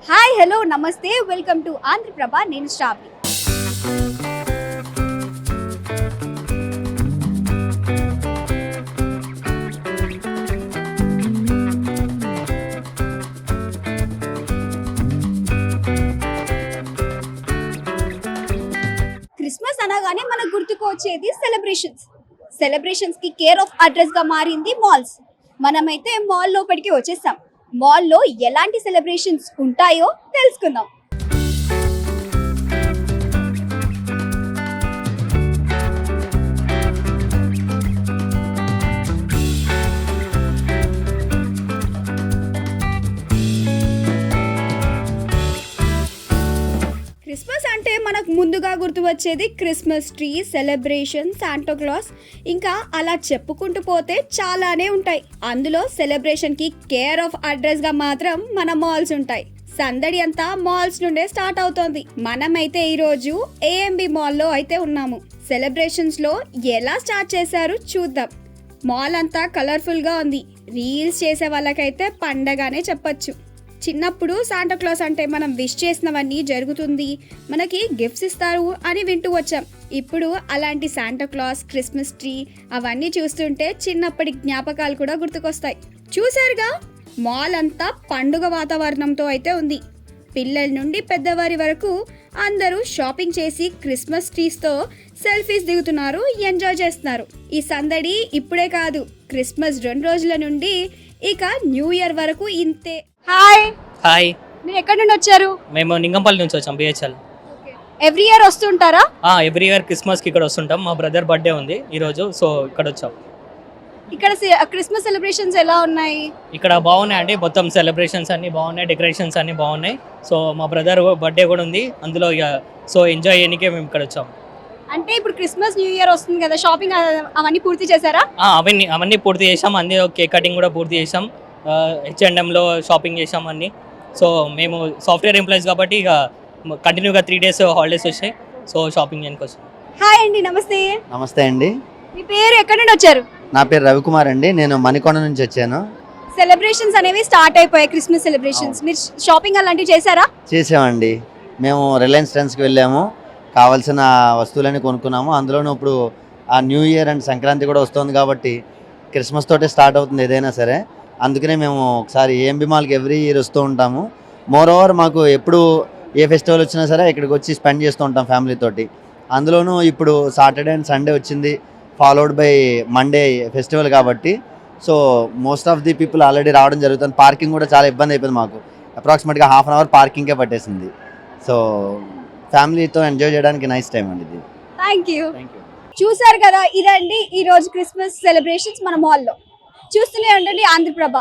Hi hello నమస్తే welcome to Andhraprabha నేను శ్రావ్య. Christmas అనగానే మనకు గుర్తుకు వచ్చేది సెలబ్రేషన్స్ కి కేర్ ఆఫ్ అడ్రస్ గా మారింది మాల్స్. మనమైతే మాల్ లోపలికి వచ్చేసాం. మాల్లో ఎలాంటి సెలబ్రేషన్స్ ఉంటాయో తెలుసుకుందాం. క్రిస్మస్ అంటే మనకు ముందుగా గుర్తు వచ్చేది Christmas tree, celebration, Santa Claus, ఇంకా అలా చెప్పుకుంటూ పోతే చాలానే ఉంటాయి. అందులో సెలబ్రేషన్కి కేర్ ఆఫ్ అడ్రస్గా మాత్రం మన మాల్స్ ఉంటాయి. సందడి అంతా మాల్స్ నుండే స్టార్ట్ అవుతోంది. మనమైతే ఈరోజు ఏఎంబి మాల్లో అయితే ఉన్నాము. సెలబ్రేషన్స్లో ఎలా స్టార్ట్ చేశారు చూద్దాం. మాల్ అంతా కలర్ఫుల్గా ఉంది. రీల్స్ చేసే వాళ్ళకైతే పండగానే చెప్పొచ్చు. చిన్నప్పుడు శాంటా క్లాస్ అంటే మనం విష్ చేసినవన్నీ జరుగుతుంది, మనకి గిఫ్ట్స్ ఇస్తారు అని వింటూ వచ్చాం. ఇప్పుడు అలాంటి శాంటా క్లాస్, క్రిస్మస్ ట్రీ అవన్నీ చూస్తుంటే చిన్నప్పటి జ్ఞాపకాలు కూడా గుర్తుకొస్తాయి. చూశారుగా, మాల్ అంతా పండుగ వాతావరణంతో అయితే ఉంది. పిల్లల నుండి పెద్దవారి వరకు అందరూ షాపింగ్ చేసి క్రిస్మస్ ట్రీస్తో సెల్ఫీస్ దిగుతున్నారు, ఎంజాయ్ చేస్తున్నారు. ఈ సందడి ఇప్పుడే కాదు, క్రిస్మస్ 2 రోజుల నుండి ఇక న్యూ ఇయర్ వరకు ఇంతే. హాయ్, మీరు ఎక్కడి నుండి వచ్చారు? మేము నింగంపల్లి నుంచి వచ్చాం, బిహెచ్ఎల్. ఎవ్రీ ఇయర్ వస్తుంటారా? ఎవ్రీ ఇయర్ క్రిస్మస్కి ఇక్కడ వస్తుంటాం. మా బ్రదర్ బర్త్డే ఉంది ఈరోజు, సో ఇక్కడ వచ్చాం. ఇక్కడ క్రిస్మస్ సెలబ్రేషన్స్ ఎలా ఉన్నాయి? ఇక్కడ బాగున్నాయండి, మొత్తం సెలబ్రేషన్స్ అన్నీ బాగున్నాయి, డెకరేషన్స్ అన్నీ బాగున్నాయి. సో మా బ్రదర్ బర్త్డే కూడా ఉంది అందులో, ఇక సో ఎంజాయ్ చేయడానికే మేము ఇక్కడ వచ్చాం. అంటే ఇప్పుడు క్రిస్మస్ న్యూ ఇయర్ వస్తుంది కదా, షాపింగ్ అవన్నీ పూర్తి చేశారా? అవన్నీ పూర్తి చేసాం, అన్నీ కేక్ కటింగ్ కూడా పూర్తి చేసాం. H&Mలో షాపింగ్ చేసాం అన్నీ. సో మేము సాఫ్ట్వేర్ ఎంప్లాయీస్ కాబట్టి ఇక కంటిన్యూగా 3 days హాలిడేస్ వచ్చాయి, సో షాపింగ్ చేయడానికి వచ్చాం. హాయ్ అండి, నమస్తే. నమస్తే అండి, మీ పేరు, ఎక్కడి నుండి వచ్చారు? నా పేరు రవికుమార్ అండి, నేను మణికొండ నుంచి వచ్చాను. సెలబ్రేషన్స్ అనేవి స్టార్ట్ అయిపోయాయి, క్రిస్మస్ సెలబ్రేషన్స్. మీరు షాపింగ్ అలాంటివి చేశారా? చేసామండి. మేము రిలయన్స్ ట్రెండ్స్కి వెళ్ళాము, కావాల్సిన వస్తువులన్నీ కొనుక్కున్నాము. అందులోనూ ఇప్పుడు ఆ న్యూ ఇయర్ అండ్ సంక్రాంతి కూడా వస్తుంది కాబట్టి క్రిస్మస్ తోటే స్టార్ట్ అవుతుంది ఏదైనా సరే. అందుకనే మేము ఒకసారి ఏఎంబి మాల్కి ఎవ్రీ ఇయర్ వస్తూ ఉంటాము. మోర్ ఓవర్ మాకు ఎప్పుడు ఏ ఫెస్టివల్ వచ్చినా సరే ఇక్కడికి వచ్చి స్పెండ్ చేస్తూ ఉంటాం ఫ్యామిలీతోటి. అందులోనూ ఇప్పుడు సాటర్డే అండ్ సండే వచ్చింది, ఫాలోడ్ బై మండే ఫెస్టివల్ కాబట్టి so most of the people already రావడం జరుగుతుంది. పార్కింగ్ కూడా చాలా ఇబ్బంది అయిపోయింది మాకు, అప్రాక్సిమేట్గా ½ అవర్ పార్కింగ్కే పట్టేసింది. సో ఫ్యామిలీతో ఎంజాయ్ చేయడానికి నైస్ టైం అండి ఇది. Thank you. చూసారు కదా, ఇదండి ఈరోజు క్రిస్మస్ సెలబ్రేషన్స్ మన మాల్లో. చూస్తూనే ఉండండి ఆంధ్రప్రభ.